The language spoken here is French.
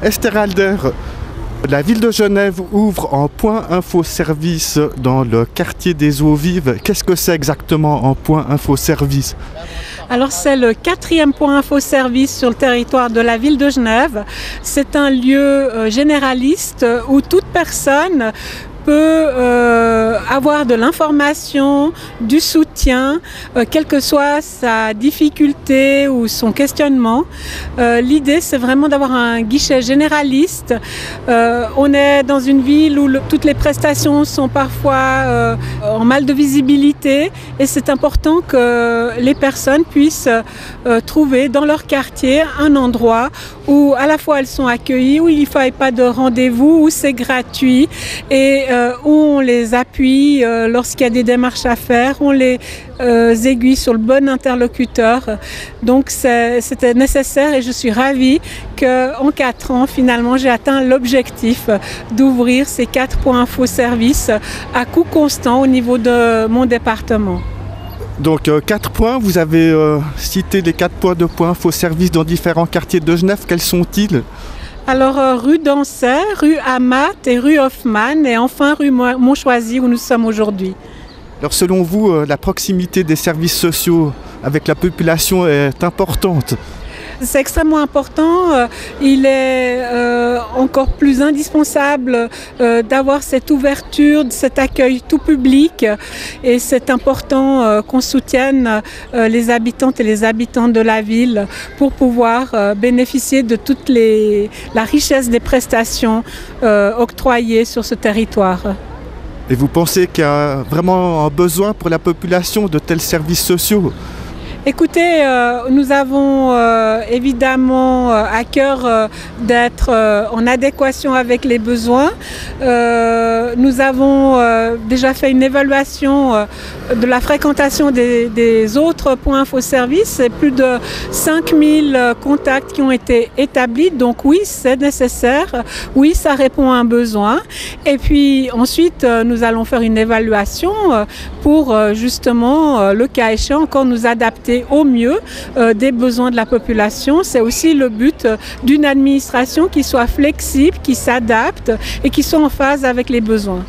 Esther Alder, la ville de Genève ouvre un point info service dans le quartier des Eaux Vives. Qu'est-ce que c'est exactement un point info service? Alors c'est le 4e point info service sur le territoire de la ville de Genève. C'est un lieu généraliste où toute personne peut avoir de l'information, du soutien, quelle que soit sa difficulté ou son questionnement. L'idée, c'est vraiment d'avoir un guichet généraliste. On est dans une ville où toutes les prestations sont parfois en mal de visibilité et c'est important que les personnes puissent trouver dans leur quartier un endroit où à la fois elles sont accueillies, où il ne faut pas de rendez-vous, où c'est gratuit et où on les appuie lorsqu'il y a des démarches à faire, on les aiguille sur le bon interlocuteur. Donc c'était nécessaire et je suis ravie qu'en 4 ans, finalement, j'ai atteint l'objectif d'ouvrir ces 4 points info service à coût constant au niveau de mon département. Donc 4 points, vous avez cité les 4 points de points info service dans différents quartiers de Genève. Quels sont-ils? Alors, rue d'Ancet, rue Amat et rue Hoffmann et enfin rue Montchoisy où nous sommes aujourd'hui. Alors selon vous, la proximité des services sociaux avec la population est importante? C'est extrêmement important. Il est encore plus indispensable d'avoir cette ouverture, cet accueil tout public. Et c'est important qu'on soutienne les habitantes et les habitants de la ville pour pouvoir bénéficier de toute la richesse des prestations octroyées sur ce territoire. Et vous pensez qu'il y a vraiment un besoin pour la population de tels services sociaux? Écoutez, nous avons évidemment à cœur d'être en adéquation avec les besoins. Nous avons déjà fait une évaluation de la fréquentation des autres points info service. C'est plus de 5000 contacts qui ont été établis. Donc oui, c'est nécessaire. Oui, ça répond à un besoin. Et puis ensuite, nous allons faire une évaluation pour justement, le cas échéant, encore nous adapter au mieux des besoins de la population. C'est aussi le but d'une administration qui soit flexible, qui s'adapte et qui soit en phase avec les besoins.